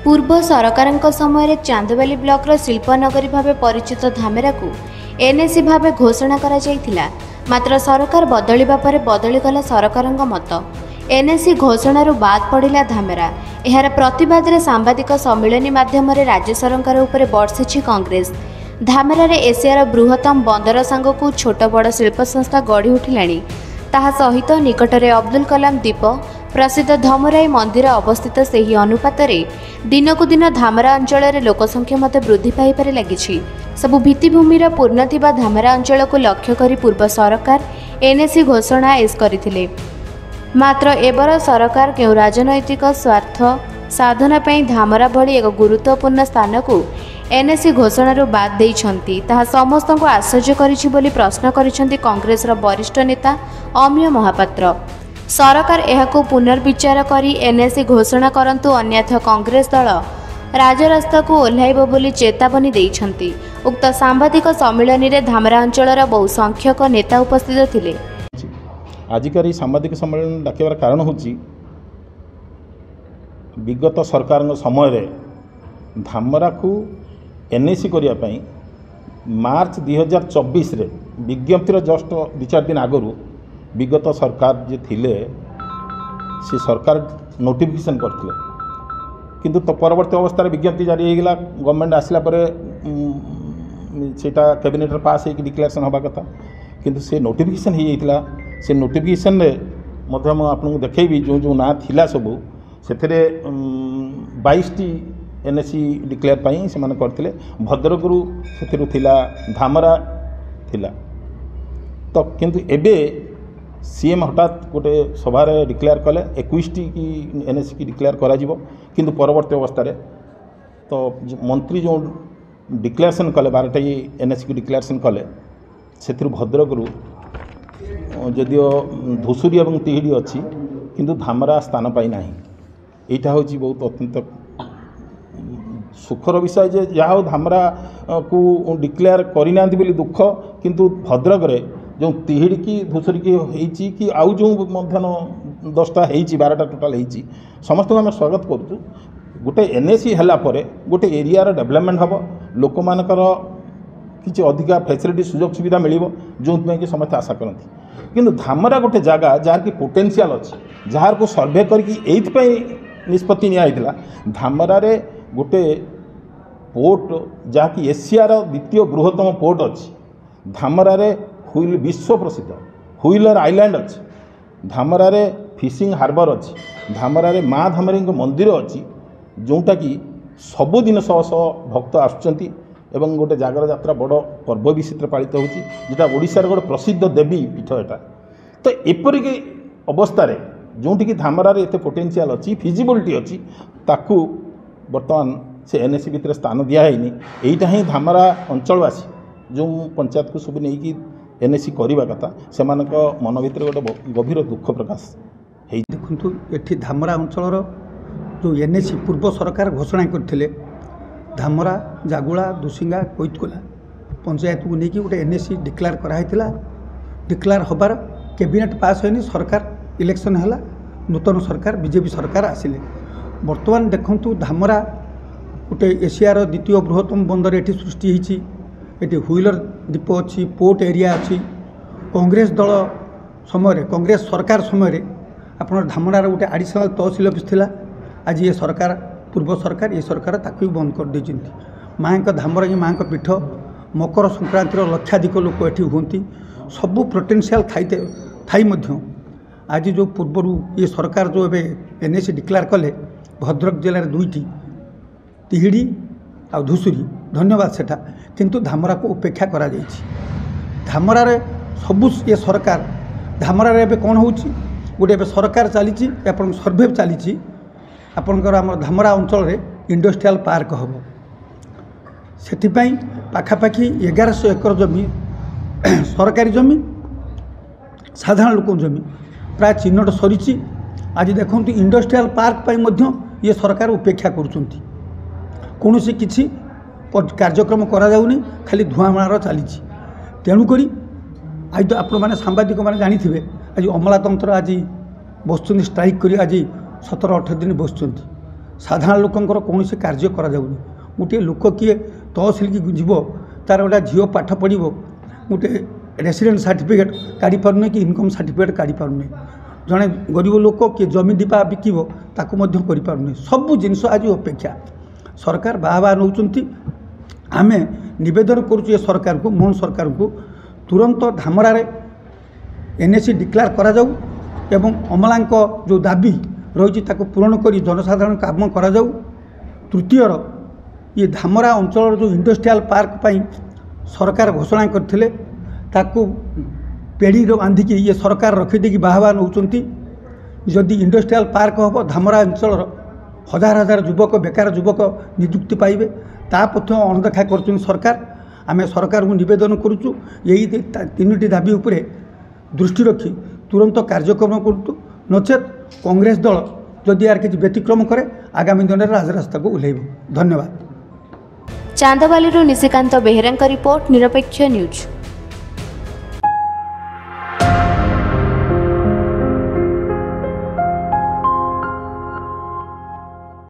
पूर्व सरकारଙ୍କ ସମୟରେ ଚାନ୍ଦବାଲି ବ୍ଲକର ଶିଳ୍ପନଗରୀ ଭାବେ ପରିଚିତ ଧାମେରାକୁ ଏନ୍ଏସି ଭାବେ ଘୋଷଣା କରାଯାଇଥିଲା। ମାତ୍ର ସରକାର ବଦଳିବା ପରେ ବଦଳିଗଲା ସରକାରଙ୍କ ମତ। ଏନ୍ଏସି ଘୋଷଣାରୁ ବାଦ ପଡ଼ିଲା ଧାମେରା। ଏହାର ପ୍ରତିବାଦରେ ସାମ୍ବାଦିକ ସମ୍ମିଳନୀ ମାଧ୍ୟମରେ ରାଜ୍ୟ ସରକାର ଉପରେ ବର୍ଷିଛି କଂଗ୍ରେସ। ଧାମେରାରେ ଏସିଆର ବୃହତ୍ତମ ବନ୍ଦର ସାଙ୍ଗକୁ ଛୋଟ ବଡ଼ ଶିଳ୍ପ ସଂସ୍ଥା ଗଢ଼ି ଉଠିଲାଣି। ତାହା ସହିତ ନିକଟରେ ଅବଦୁଲ କଲାମ ଦ୍ୱୀପ, ପ୍ରସିଦ୍ଧ ଧମରାଇ ମନ୍ଦିର ଅବସ୍ଥିତ। ସେହି ଅନୁପାତରେ ଦିନକୁ ଦିନ ଧାମରା ଅଞ୍ଚଳରେ ଲୋକସଂଖ୍ୟା ମଧ୍ୟ ବୃଦ୍ଧି ପାଇବାରେ ଲାଗିଛି। ସବୁ ଭିତ୍ତିଭୂମିର ପୂର୍ଣ୍ଣ ଥିବା ଧାମରା ଅଞ୍ଚଳକୁ ଲକ୍ଷ୍ୟ କରି ପୂର୍ବ ସରକାର ଏନ୍ଏସି ଘୋଷଣା କରିଥିଲେ। ମାତ୍ର ଏବର ସରକାର କେଉଁ ରାଜନୈତିକ ସ୍ୱାର୍ଥ ସାଧନା ପାଇଁ ଧାମରା ଭଳି ଏକ ଗୁରୁତ୍ୱପୂର୍ଣ୍ଣ ସ୍ଥାନକୁ ଏନ୍ଏସି ଘୋଷଣାରୁ ବାଦ ଦେଇଛନ୍ତି, ତାହା ସମସ୍ତଙ୍କୁ ଆଶ୍ଚର୍ଯ୍ୟ କରିଛି ବୋଲି ପ୍ରଶ୍ନ କରିଛନ୍ତି କଂଗ୍ରେସର ବରିଷ୍ଠ ନେତା ଅମିୟ ମହାପାତ୍ର। ସରକାର ଏହାକୁ ପୁନର୍ବିଚାର କରି ଏନ୍ଏସି ଘୋଷଣା କରନ୍ତୁ, ଅନ୍ୟଥା କଂଗ୍ରେସ ଦଳ ରାଜରାସ୍ତାକୁ ଓହ୍ଲାଇବ ବୋଲି ଚେତାବନୀ ଦେଇଛନ୍ତି। ଉକ୍ତ ସାମ୍ବାଦିକ ସମ୍ମିଳନୀରେ ଧାମରା ଅଞ୍ଚଳର ବହୁ ସଂଖ୍ୟକ ନେତା ଉପସ୍ଥିତ ଥିଲେ। ଆଜିକାର ଏହି ସାମ୍ବାଦିକ ସମ୍ମିଳନୀ ଡାକିବାର କାରଣ ହେଉଛି ବିଗତ ସରକାରଙ୍କ ସମୟରେ ଧାମରାକୁ ଏନ୍ଏସି କରିବା ପାଇଁ ମାର୍ଚ୍ଚ 2024ରେ ବିଜ୍ଞପ୍ତିର ଜଷ୍ଟ 2-4 ଦିନ ଆଗରୁ ବିଗତ ସରକାର ଯେ ଥିଲେ ସେ ସରକାର ନୋଟିଫିକେସନ୍ କରିଥିଲେ। କିନ୍ତୁ ପରବର୍ତ୍ତୀ ଅବସ୍ଥାରେ ବିଜ୍ଞପ୍ତି ଜାରି ହୋଇଗଲା। ଗଭର୍ଣ୍ଣମେଣ୍ଟ ଆସିଲା ପରେ ସେଇଟା କ୍ୟାବିନେଟ୍ରେ ପାସ୍ ହେଇକି ଡିକ୍ଲାରେସନ୍ ହେବା କଥା, କିନ୍ତୁ ସେ ନୋଟିଫିକେସନ୍ ହୋଇଯାଇଥିଲା। ସେ ନୋଟିଫିକେସନ୍ରେ ମଧ୍ୟ ମୁଁ ଆପଣଙ୍କୁ ଦେଖେଇବି ଯେଉଁ ନାଁ ଥିଲା ସବୁ, ସେଥିରେ 22ଟି ଏନ୍ଏସି ଡିକ୍ଲେୟାର ପାଇଁ ସେମାନେ କରିଥିଲେ। ଭଦ୍ରକରୁ ସେଥିରୁ ଥିଲା, ଧାମରା ଥିଲା। ତ କିନ୍ତୁ ଏବେ सीएम हठात गोटे सभार डिक्लेयर कले 21टी की एनएसी की डिक्लेयर कराजिबो। किंतु परवर्ती अवस्था तो मंत्री जो डिक्लेरेशन कले 12टी एनएसी की डिक्लेरेशन कले से भद्रकरू जदिओ धुसुरी और तिहिड़ी अच्छी किंतु धामरा स्थान पाई ना। यहाँ हूँ बहुत अत्यंत सुखर विषय जे जहाँ धामरा को डिक्लेयर करना दुख, किंतु भद्रक जो तिहिड़ी की धुसुरी की होती कि आउ जो मध्यान 10टा होती 12टा टोटाल होती समस्त आम स्वागत करूँ। गोटे एनएसी है गोटे एरियार डेवलपमेंट हम लोक मानकर किसी अधिका फैसिलिटी सुजोग सुविधा मिल जो कि समस्त आशा करती। किंतु धामरा गोटे जगह जार की पोटेंशियल अच्छी जार को सर्वे करके निष्पत्ति निया धामरा गोटे पोर्ट जहाँकि एशियार द्वितीय बृहत्तम पोर्ट अच्छी। धामरा हुईल विश्व प्रसिद्ध हुईलर आइलैंड अच्छी। धामरा फिशिंग हार्बर अच्छी। धामरा माँ धामरी मंदिर अच्छी जोटा कि सबुदिन शह शह भक्त आसुच्चंती एवं गोटे जागर यात्रा बड़ पर्व भी से पालित होची जेटा ओडिशार गोटे प्रसिद्ध देवी पीठ एटा। तो एपरिक अवस्था जोटि कि धामरा एते पोटेंशियल अच्छी फिजिबिलिटी अच्छी ताकू बर्तमान से एनएसी भितर स्थान दिहैनी। यहीटा ही धामरा अंचलवासी जो पंचायत को सब नहीं एनएसी करवा कथा से मन भर गोटे गभीर दुख प्रकाश है। देखु ये धामरा अंचल जो एनएसी पूर्व सरकार घोषणा करते धामरा जागुला दुसिंगा कोइतकोला पंचायत को लेकिन गोटे एनएसी डिक्लेयर कराइला। डिक्लेयर हबार कैबिनेट पास होनी सरकार इलेक्शन है नूतन सरकार बीजेपी सरकार आसिले। बर्तमान देखु धामरा गोटे एशियार द्वितीय बृहत्तम बंदर ये सृष्टि होती। ये हुईलर द्वीप अच्छी पोर्ट एरिया अच्छी। कांग्रेस दल समय कांग्रेस सरकार समय आपन धामरार गोटे एडिशनल तहसिल ऑफिस थिला। आज ये सरकार पूर्व सरकार ये सरकार ताकू बंद कर देछिंती। माँ का धामरा की माँ का पीठ मकर संक्रांतिर लक्षाधिक लोक ये होती सबू पोटेंशियल थाई आज जो पूर्वर ये सरकार जो ए एनएसी डिक्लेयर कले भद्रक जिले 2टी तिहिड़ी आ धुसुरी धन्यवाद सेटा किंतु धामरा को उपेक्षा करा जाइछि। धामरा सबू ये सरकार धामरा एबे कौन होछि गोटे एबे सरकार चली आपन सर्वे चली आपणकर आम धामरा अंचल इंडस्ट्रियल पार्क हम से पाखापाखि 1100 एकर जमी सरकारी जमी साधारण लोक जमी प्राय चिन्हट सरी। आज देखो इंडस्ट्रियल पार्क ये सरकार उपेक्षा करुँच कौन किसी कार्यक्रम करा जाउनी खाली धुआमार चली। तेणुक आज तो आपण मैंने सांबादिक मैंने जानी आज अमलातंत्र आज बस स्ट्राइक कर आज 17-18 दिन बस साधारण लोकंकर कौन से कार्य करा जाउनी गोटे लोक किए तहसिल की जीव तार गोटे झील पाठ पढ़ गोटे रेसिडेंट सर्टिफिकेट काढ़ी पारुनी कि इनकम सर्टिफिकेट काढ़ी पारुनी जड़े गरीब लोक किए जमी दीपा बिकिब ताकू करें सबू जिनस आज अपेक्षा सरकार बाहा नौकरी आम नवेदन करुचे सरकार को मोहन सरकार को तुरंत धामरा एनएसी डिक्लेयर करा जाऊ एवं अमलांक जो दाबी रही पूरण कर जनसाधारण काम करा जाऊ। तृतीयर ये धामरा अंचल जो इंडस्ट्रियल पार्क पाई सरकार घोषणा करथिले ताकू पेड़ी बांधिकी ये सरकार रखीदे बाहा नौकरी जदि इंडस्ट्रियल पार्क हम धामरा अंचल हजार हजार युवक बेकार युवक नियुक्ति पाइबे तापथ्य अणदेखा कर सरकार आम सरकार को निवेदन करुचु यही तीनोटी दाबी उपरे दृष्टि रखी तुरंत कार्यक्रम करूँ नचेत कांग्रेस दल जदि यार किसी व्यतिक्रम करे आगामी दिन में राजरास्ता को ओह्लैब। धन्यवाद। चांदवाली निशिकांत बेहेरा रिपोर्ट निरपेक्ष न्यूज।